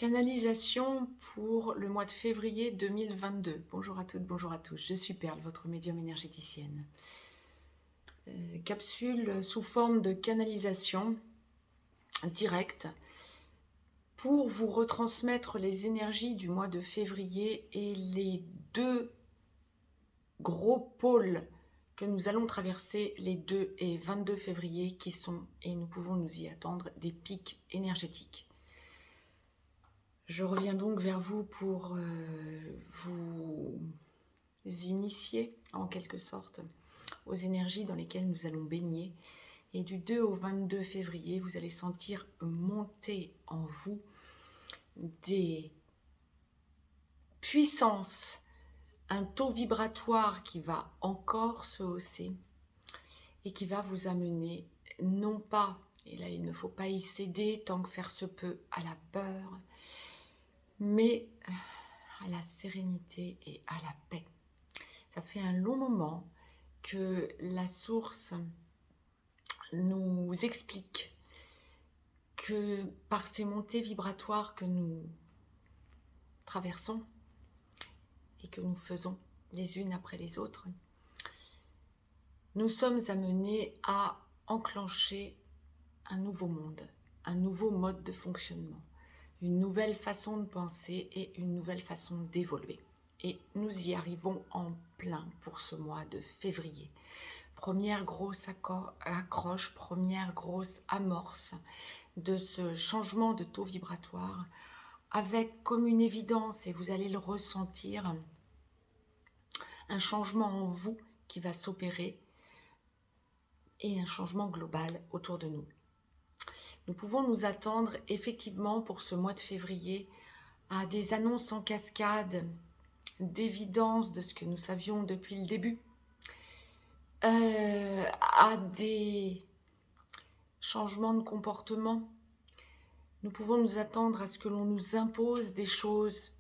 Canalisation pour le mois de février 2022. Bonjour à toutes, bonjour à tous. Je suis Perle, votre médium énergéticienne. Capsule sous forme de canalisation directe pour vous retransmettre les énergies du mois de février et les deux gros pôles que nous allons traverser les 2 et 22 février qui sont, et nous pouvons nous y attendre, des pics énergétiques. Je reviens donc vers vous pour vous initier en quelque sorte aux énergies dans lesquelles nous allons baigner. Et du 2 au 22 février, vous allez sentir monter en vous des puissances, un taux vibratoire qui va encore se hausser et qui va vous amener non pas, et là il ne faut pas y céder tant que faire se peut, à la peur, mais à la sérénité et à la paix. Ça fait un long moment que la source nous explique que par ces montées vibratoires que nous traversons et que nous faisons les unes après les autres, nous sommes amenés à enclencher un nouveau monde, un nouveau mode de fonctionnement, une nouvelle façon de penser et une nouvelle façon d'évoluer. Et nous y arrivons en plein pour ce mois de février. Première grosse accroche, première grosse amorce de ce changement de taux vibratoire, avec comme une évidence, et vous allez le ressentir, un changement en vous qui va s'opérer et un changement global autour de nous. Nous pouvons nous attendre effectivement pour ce mois de février à des annonces en cascade, d'évidence de ce que nous savions depuis le début, à des changements de comportement. Nous pouvons nous attendre à ce que l'on nous impose des choses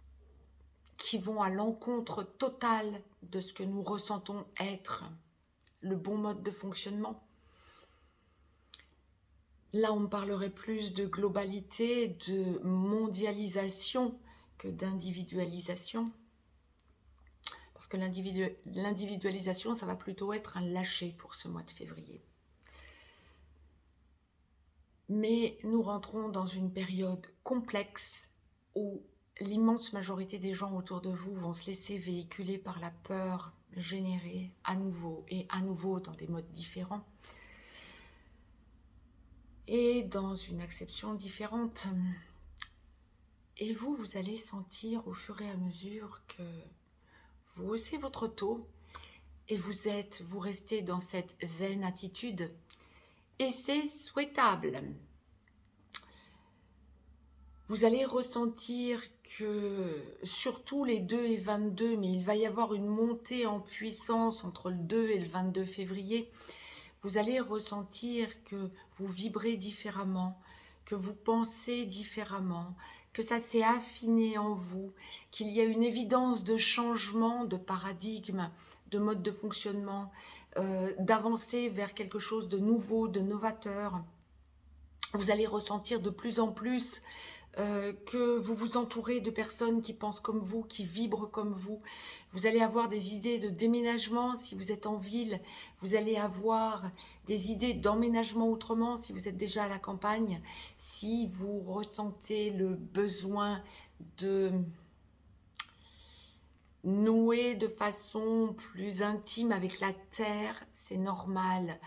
qui vont à l'encontre totale de ce que nous ressentons être le bon mode de fonctionnement. Là, on parlerait plus de globalité, de mondialisation que d'individualisation. Parce que l'individualisation, ça va plutôt être un lâcher pour ce mois de février. Mais nous rentrons dans une période complexe où l'immense majorité des gens autour de vous vont se laisser véhiculer par la peur générée à nouveau et à nouveau dans des modes différents et dans une acception différente. Et vous, vous allez sentir au fur et à mesure que vous haussez votre taux et vous restez dans cette zen attitude. Et c'est souhaitable. Vous allez ressentir que, surtout les 2 et 22, mais il va y avoir une montée en puissance entre le 2 et le 22 février, vous allez ressentir que vous vibrez différemment, que vous pensez différemment, que ça s'est affiné en vous, qu'il y a une évidence de changement de paradigme, de mode de fonctionnement, d'avancer vers quelque chose de nouveau, de novateur. Vous allez ressentir de plus en plus que vous vous entourez de personnes qui pensent comme vous, qui vibrent comme vous. Vous allez avoir des idées de déménagement si vous êtes en ville. Vous allez avoir des idées d'emménagement autrement si vous êtes déjà à la campagne. Si vous ressentez le besoin de nouer de façon plus intime avec la terre, c'est normal.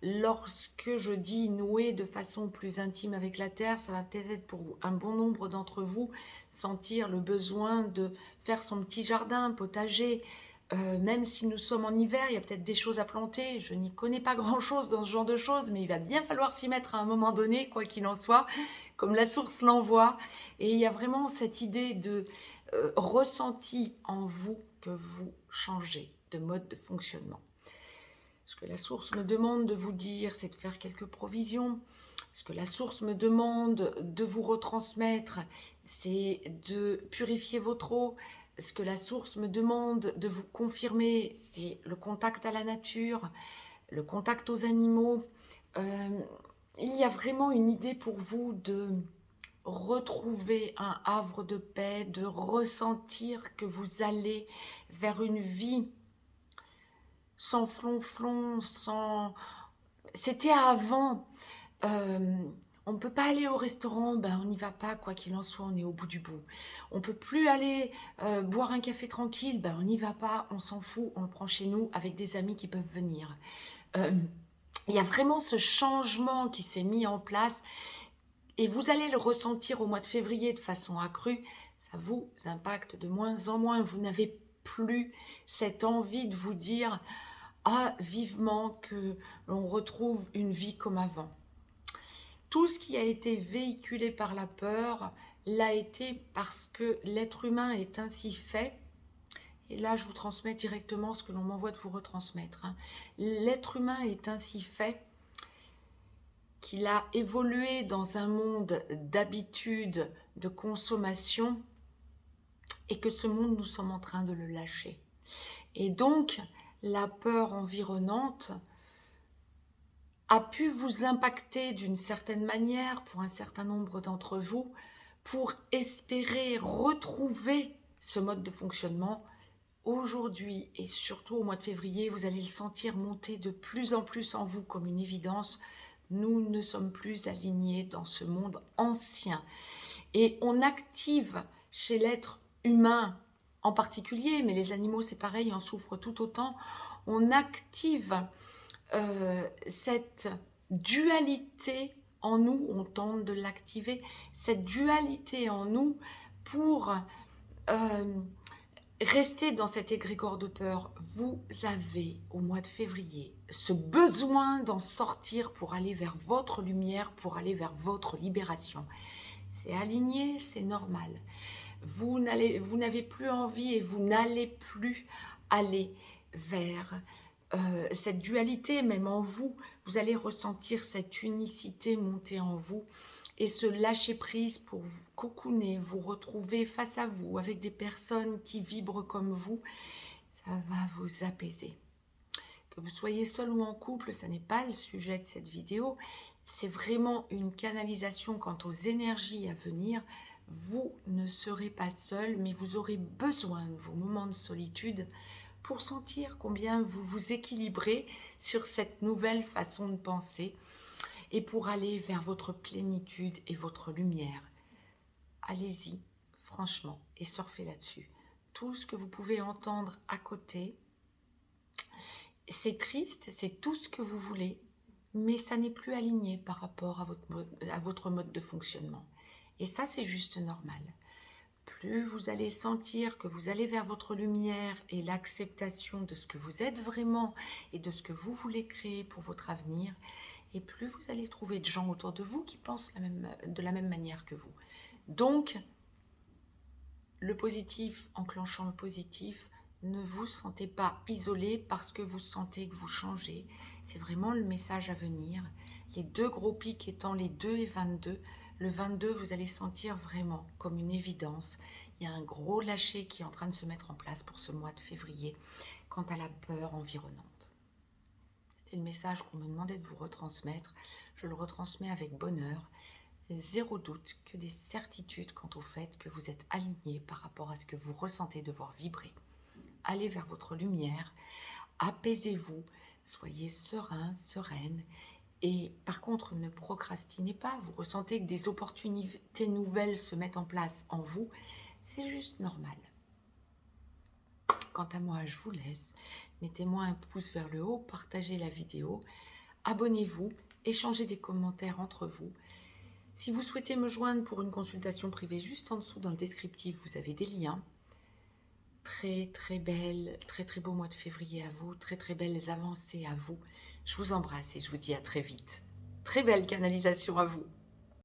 Lorsque je dis nouer de façon plus intime avec la terre, ça va peut-être être pour un bon nombre d'entre vous sentir le besoin de faire son petit jardin, potager. Même si nous sommes en hiver, il y a peut-être des choses à planter. Je n'y connais pas grand-chose dans ce genre de choses, mais il va bien falloir s'y mettre à un moment donné, quoi qu'il en soit, comme la source l'envoie. Et il y a vraiment cette idée de ressenti en vous que vous changez de mode de fonctionnement. Ce que la source me demande de vous dire, c'est de faire quelques provisions. Ce que la source me demande de vous retransmettre, c'est de purifier votre eau. Ce que la source me demande de vous confirmer, c'est le contact à la nature, le contact aux animaux. Il y a vraiment une idée pour vous de retrouver un havre de paix, de ressentir que vous allez vers une vie sans flonflon, sans... C'était avant. On ne peut pas aller au restaurant, ben on n'y va pas, quoi qu'il en soit, on est au bout du bout. On ne peut plus aller boire un café tranquille, ben on n'y va pas, on s'en fout, on le prend chez nous avec des amis qui peuvent venir. Il y a vraiment ce changement qui s'est mis en place et vous allez le ressentir au mois de février de façon accrue. Ça vous impacte de moins en moins. Vous n'avez plus cette envie de vous dire « Ah, vivement que l'on retrouve une vie comme avant ». Tout ce qui a été véhiculé par la peur l'a été parce que l'être humain est ainsi fait. Et là, je vous transmets directement ce que l'on m'envoie de vous retransmettre. L'être humain est ainsi fait qu'il a évolué dans un monde d'habitude, de consommation, et que ce monde, nous sommes en train de le lâcher. Et donc, la peur environnante a pu vous impacter d'une certaine manière pour un certain nombre d'entre vous, pour espérer retrouver ce mode de fonctionnement. Aujourd'hui et surtout au mois de février, vous allez le sentir monter de plus en plus en vous comme une évidence. Nous ne sommes plus alignés dans ce monde ancien. Et on active chez l'être humain en particulier, mais les animaux c'est pareil, en souffrent tout autant, on active cette dualité en nous, on tente de l'activer, cette dualité en nous pour rester dans cet égrégore de peur. Vous avez au mois de février ce besoin d'en sortir pour aller vers votre lumière, pour aller vers votre libération. C'est aligné, c'est normal. Vous n'avez plus envie et vous n'allez plus aller vers cette dualité, même en vous. Vous allez ressentir cette unicité monter en vous et se lâcher prise pour vous cocooner, vous retrouver face à vous avec des personnes qui vibrent comme vous. Ça va vous apaiser. Que vous soyez seul ou en couple, ça n'est pas le sujet de cette vidéo. C'est vraiment une canalisation quant aux énergies à venir. Vous ne serez pas seul, mais vous aurez besoin de vos moments de solitude pour sentir combien vous vous équilibrez sur cette nouvelle façon de penser et pour aller vers votre plénitude et votre lumière. Allez-y, franchement, et surfez là-dessus. Tout ce que vous pouvez entendre à côté, c'est triste, c'est tout ce que vous voulez, mais ça n'est plus aligné par rapport à votre mode de fonctionnement. Et ça, c'est juste normal. Plus vous allez sentir que vous allez vers votre lumière et l'acceptation de ce que vous êtes vraiment et de ce que vous voulez créer pour votre avenir, et plus vous allez trouver de gens autour de vous qui pensent de la même manière que vous. Donc, le positif enclenchant le positif, ne vous sentez pas isolé parce que vous sentez que vous changez. C'est vraiment le message à venir. Les deux gros pics étant les 2 et 22. Le 22, vous allez sentir vraiment comme une évidence. Il y a un gros lâcher qui est en train de se mettre en place pour ce mois de février quant à la peur environnante. C'était le message qu'on me demandait de vous retransmettre. Je le retransmets avec bonheur. Zéro doute, que des certitudes quant au fait que vous êtes aligné par rapport à ce que vous ressentez devoir vibrer. Allez vers votre lumière, apaisez-vous, soyez serein, sereine. Et par contre, ne procrastinez pas. Vous ressentez que des opportunités nouvelles se mettent en place en vous. C'est juste normal. Quant à moi, je vous laisse. Mettez-moi un pouce vers le haut, partagez la vidéo, abonnez-vous, échangez des commentaires entre vous. Si vous souhaitez me joindre pour une consultation privée, juste en dessous dans le descriptif, vous avez des liens. Très très belle, très très beau mois de février à vous, très très belles avancées à vous. Je vous embrasse et je vous dis à très vite. Très belle canalisation à vous.